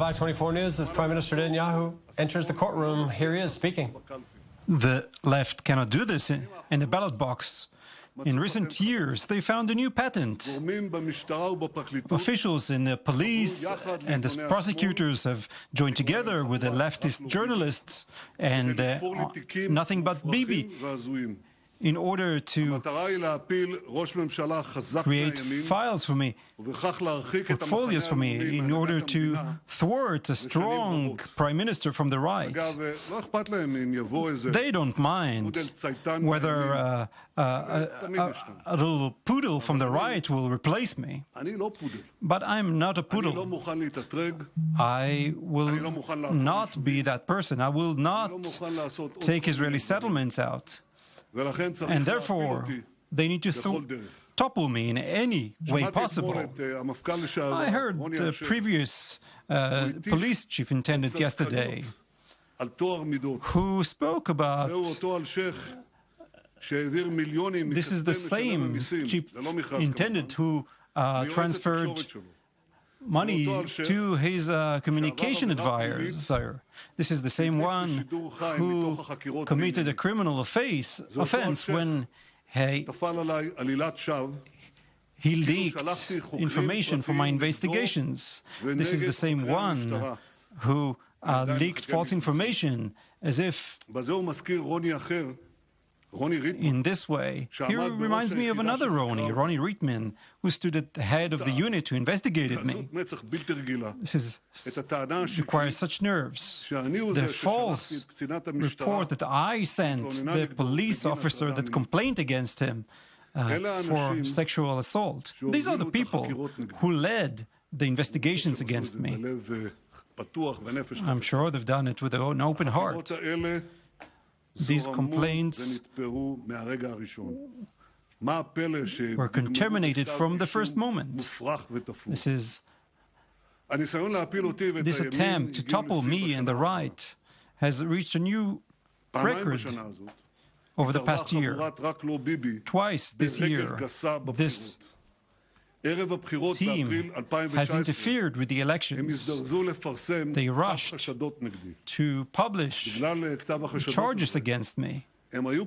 I-24 News, as Prime Minister Netanyahu enters the courtroom, here he is speaking. The left cannot do this in the ballot box. In recent years, they found a new patent. Officials in the police and the prosecutors have joined together with the leftist journalists and nothing but Bibi in order to create files for me, portfolios for me, in order to thwart a strong prime minister from the right. They don't mind whether a little poodle from the right will replace me. But I'm not a poodle. I will not be that person. I will not take Israeli settlements out. And therefore, they need to topple me in any way possible. I heard the previous police chief intendant yesterday who spoke about this is the same chief intendant who transferred money to his communication advisor. This is the same one who committed a criminal offense when he leaked information from my investigations. This is the same one who leaked false information as if in this way. He reminds me of another Ronnie Rietman, who stood at the head of the unit who investigated me. This requires such nerves. The false report that I sent the police officer that complained against him for sexual assault. These are the people who led the investigations against me. I'm sure they've done it with an open heart. These complaints were contaminated from the first moment. This attempt to topple me and the right has reached a new record over the past year. Twice this year, this team has interfered with the elections. They rushed to publish charges against me.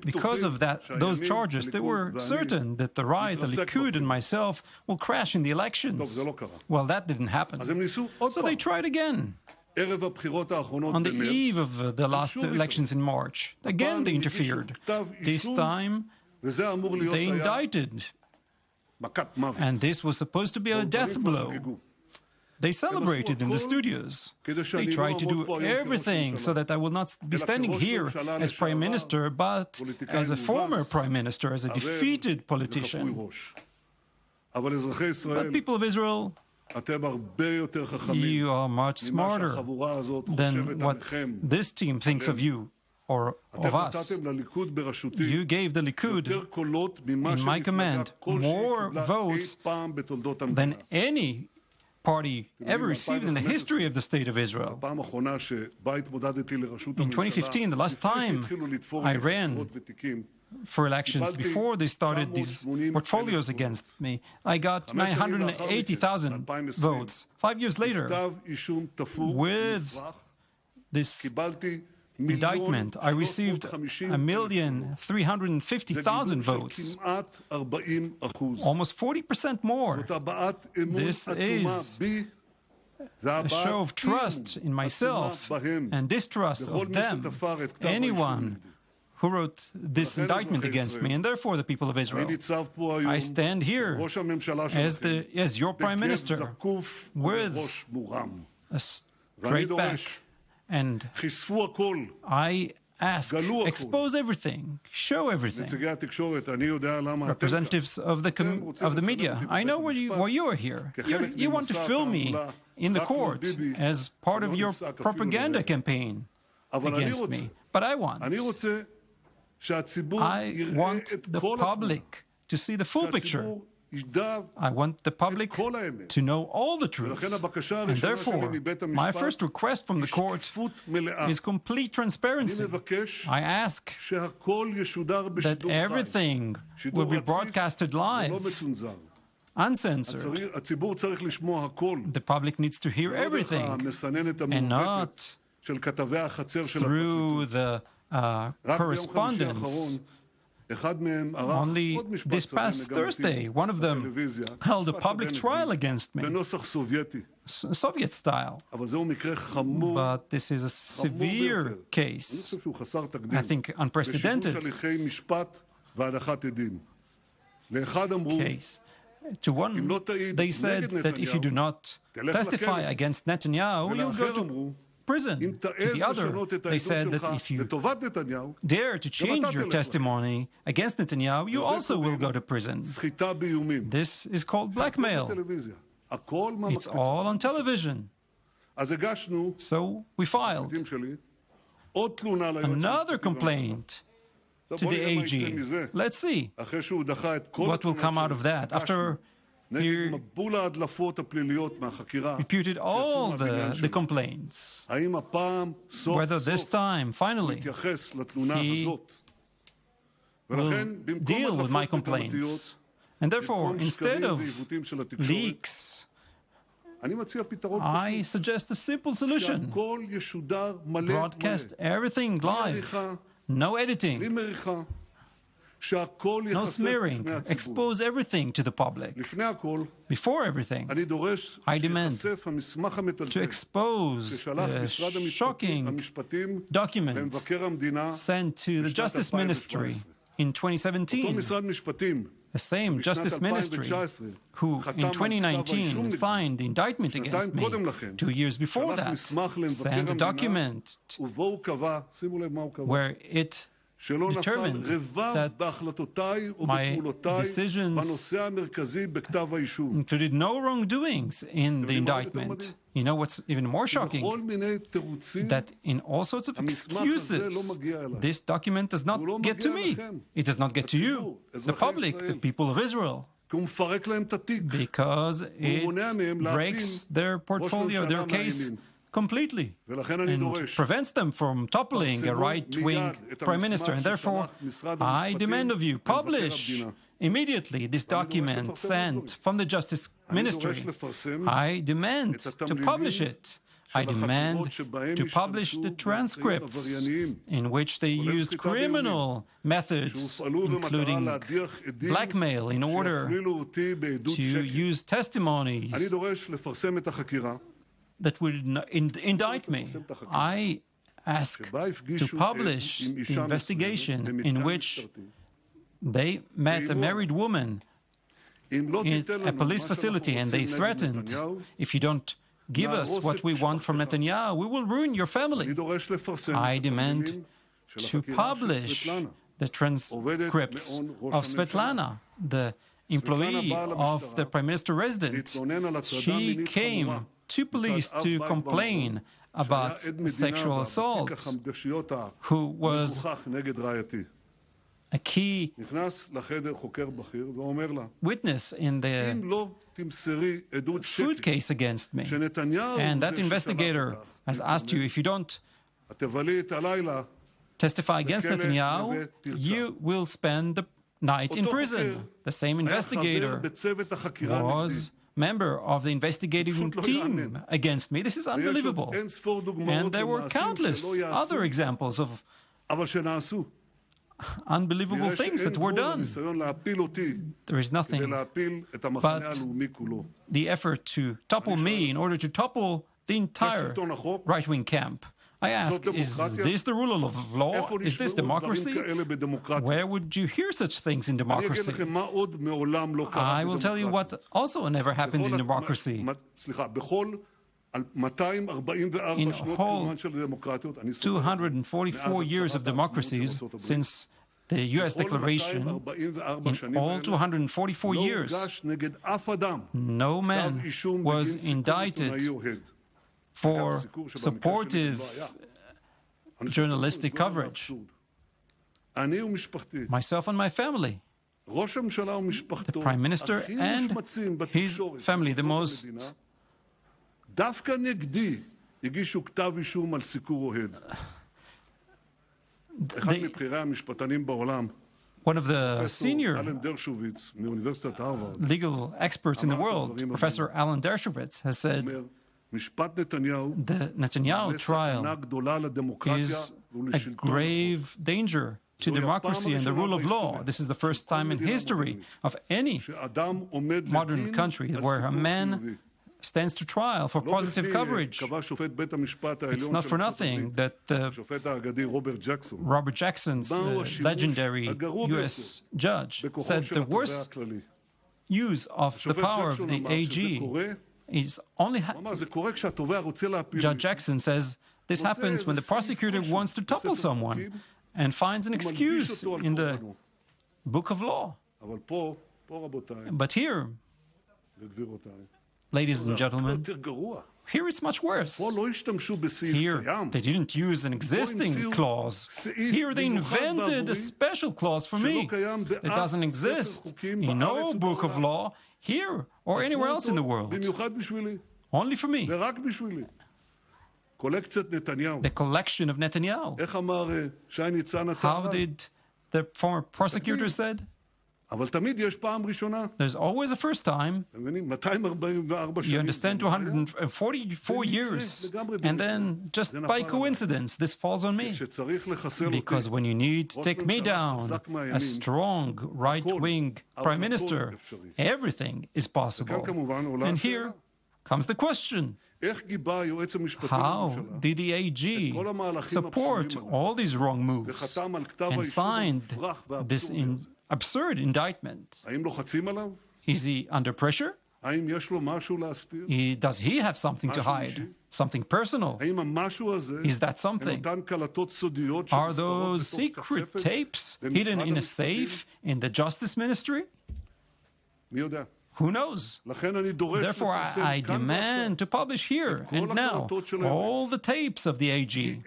Because of those charges, they were certain that the right, the Likud, and myself will crash in the elections. Well, that didn't happen. So they tried again. On the eve of the last elections in March, again they interfered. This time, they indicted. And this was supposed to be a death blow. They celebrated in the studios. They tried to do everything so that I will not be standing here as prime minister, but as a former prime minister, as a defeated politician. But people of Israel, you are much smarter than what this team thinks of you or of us. You gave the Likud, in my command, more votes than any party ever received in the history of the State of Israel. In 2015, the last time I ran for elections, before they started these portfolios against me, I got 980,000 votes. 5 years later, with this indictment, I received 1,350,000 votes, almost 40% more. This is a show of trust in myself and distrust of them, anyone who wrote this indictment against me, and therefore the people of Israel. I stand here as your prime minister with a straight back. And I ask, expose everything, show everything. Representatives of the media, I know why you are here. You want to film me in the court as part of your propaganda campaign against me. But I want the public to see the full picture. I want the public to know all the truth. And therefore, my first request from the court is complete transparency. I ask that everything will be broadcasted live uncensored. The public needs to hear everything, and not through the correspondence. Only this past Thursday, one of them held a public trial against me, Soviet style. But this is a severe case, I think unprecedented case. To one, they said that if you do not testify against Netanyahu, you'll go to prison. To the other, they said that if you dare to change your testimony against Netanyahu, you also will go to prison. This is called blackmail. It's all on television. So we filed another complaint to the AG. Let's see what will come out of that. After he reputed all the complaints, whether this time, finally, he will deal with my complaints. And therefore, instead of leaks, I suggest a simple solution. Broadcast everything live. No editing. No smearing. Expose everything to the public. Before everything, I demand to expose the shocking document sent to the Justice Ministry in 2017. The same Justice Ministry who in 2019 signed the indictment against me 2 years before that, sent a document where it determined that my decisions included no wrongdoings in the indictment. You know what's even more shocking? That in all sorts of excuses, this document does not get to me. It does not get to you, the public, the people of Israel, because it breaks their portfolio, their case completely, and prevents them from toppling a right-wing prime minister. And therefore, I demand of you, publish immediately this document sent from the Justice Ministry. I demand to publish it. I demand to publish the transcripts in which they used criminal methods, including blackmail, in order to use testimonies that will indict me. I ask to publish the investigation in which they met a married woman in a police facility, and they threatened, if you don't give us what we want from Netanyahu, we will ruin your family. I demand to publish the transcripts of Svetlana, the employee of the Prime Minister resident. She came to police to complain about sexual assault, who was a key witness in the food case against me. And that investigator has asked you, if you don't testify against Netanyahu, you will spend the night in prison. The same investigator was member of the investigating team against me. This is unbelievable. And there were countless other examples of unbelievable things that were done. There is nothing but the effort to topple me in order to topple the entire right-wing camp. I ask, is this the rule of law? Is this democracy? Where would you hear such things in democracy? I will tell you what also never happened in democracy. In whole 244 years of democracies since the U.S. declaration, in all 244 years, no man was indicted for supportive journalistic coverage. Myself and my family, the Prime Minister and his family, the most One of the senior legal experts in the world, Professor Alan Dershowitz, has said the Netanyahu trial is a grave danger to democracy and the rule of law. This is the first time in history of any modern country where a man stands to trial for positive coverage. It's not for nothing that Robert Jackson's legendary U.S. judge said the worst use of the power of the AG is only... Judge Jackson says this happens when the prosecutor wants to topple someone and finds an excuse in the book of law. But here, ladies and gentlemen, here it's much worse. Here, they didn't use an existing clause. Here, they invented a special clause for me that doesn't exist in no book of law, here or anywhere else in the world. Only for me. The collection of Netanyahu. How did the former prosecutor said? There's always a first time. You understand, 244 years, and then just by coincidence, this falls on me. Because when you need to take me down, a strong right-wing prime minister, everything is possible. And here comes the question. How did the AG support all these wrong moves and signed this absurd indictment? Is he under pressure? Does he have something to hide? Something personal? Is that something? Are those secret tapes hidden in a safe in the Justice Ministry? Who knows? Therefore, I demand to publish here and now all the tapes of the AG,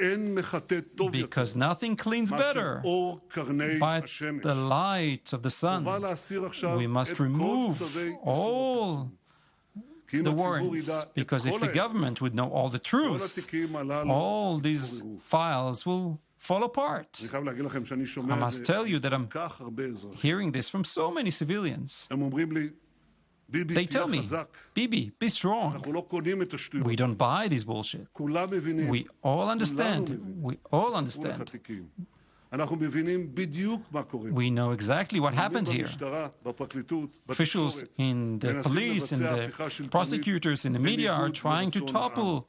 because nothing cleans better but the light of the sun. We must remove all the warrants, because if the government would know all the truth, all these files will fall apart. I must tell you that I'm hearing this from so many civilians. They tell me, Bibi, be strong. We don't buy this bullshit. We all understand. We all understand. We know exactly what happened here. Officials in the police and the prosecutors in the media are trying to topple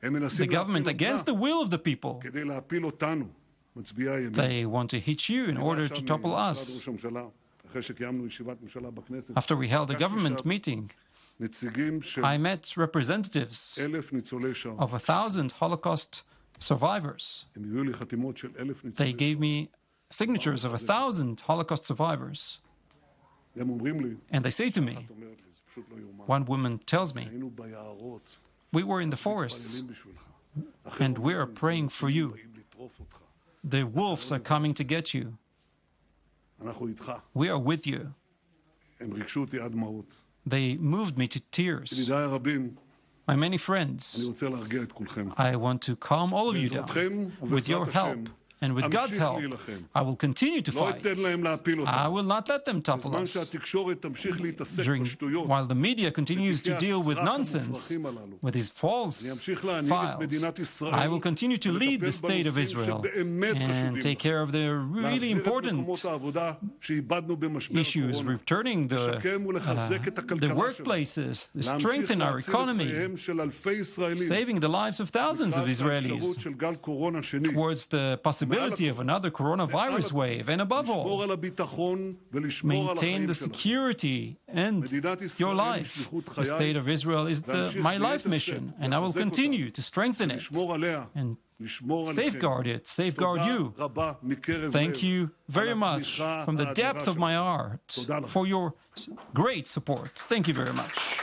the government against the will of the people. They want to hit you in order to topple us. After we held a government meeting, I met representatives of 1,000 Holocaust survivors. They gave me signatures of 1,000 Holocaust survivors. And they say to me, one woman tells me, we were in the forests and we are praying for you. The wolves are coming to get you. We are with you. They moved me to tears. My many friends, I want to calm all of you down with your help. And with God's help, I will continue to fight. I will not let them topple us. While the media continues to deal with nonsense, with these false files, I will continue to lead the state of Israel and take care of the really important issues, returning the workplaces, strengthen our economy, saving the lives of thousands of Israelis towards the possibility of another coronavirus wave, and above all, maintain the security and your life. The state of Israel is my life mission, and I will continue to strengthen it and safeguard it, safeguard you. Thank you very much from the depth of my heart for your great support. Thank you very much.